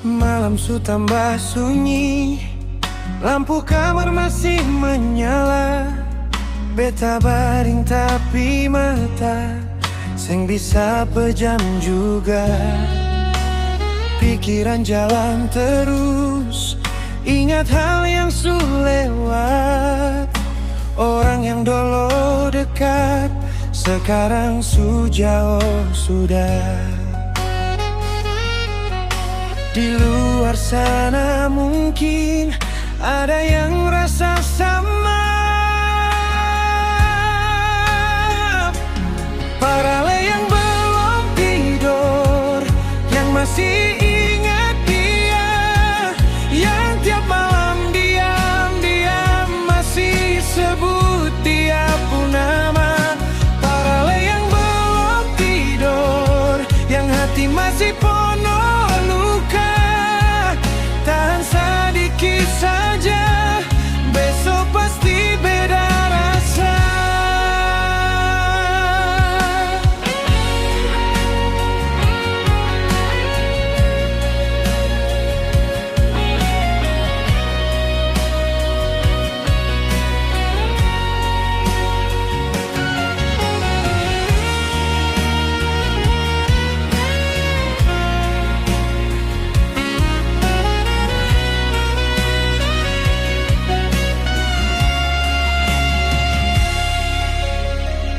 Malam su tambah sunyi, lampu kamar masih menyala. Beta baring tapi mata seng bisa pejam juga. Pikiran jalan terus, ingat hal yang su lewat. Orang yang dulu dekat, sekarang su jauh sudah. Di luar sana mungkin ada yang rasa sama. Para yang belum tidur, yang masih ingat dia, yang tiap malam diam-diam masih sebut tiap nama. Para yang belum tidur, yang hati masih penuh luka. Tahan sedikit saja, besok pasti beda rasa.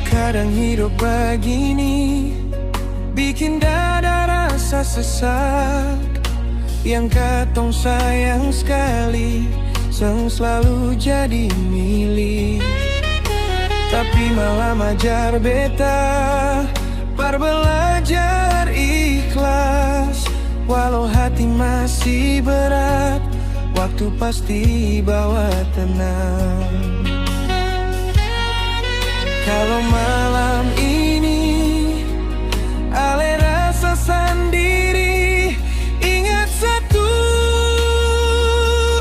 Kadang hidup begini bikin dada rasa sesak. Yang katong sayang sekali sang selalu jadi milik. Tapi malam ajar beta par belajar ikhlas. Walau hati masih berat, waktu pasti bawa tenang. Kalau malam ini ale rasa sendiri, ingat satu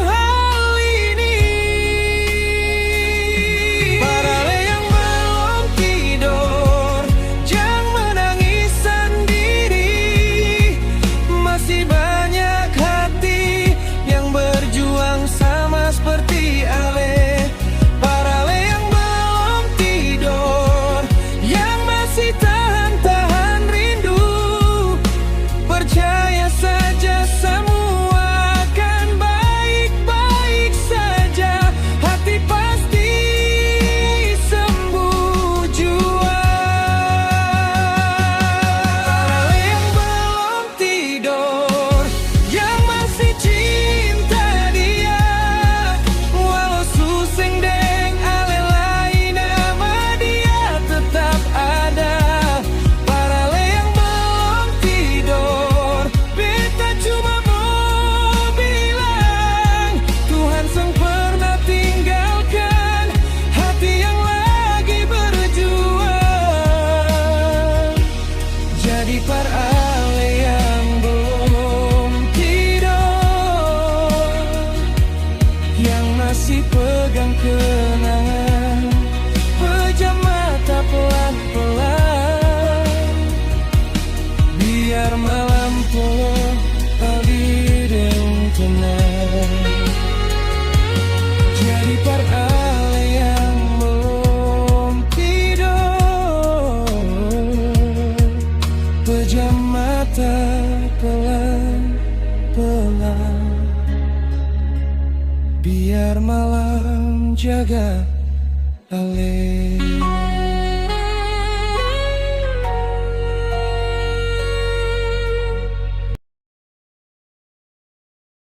hal ini. Para yang belum tidur, jangan menangis sendiri. Masih banyak hati yang berjuang sama seperti ale. Masih pegang kenangan, pejam mata pelan-pelan. Biar malam pun lebih tenang. Jadi para yang belum tidur, pejam mata pelan-pelan. Biar malam jaga ale.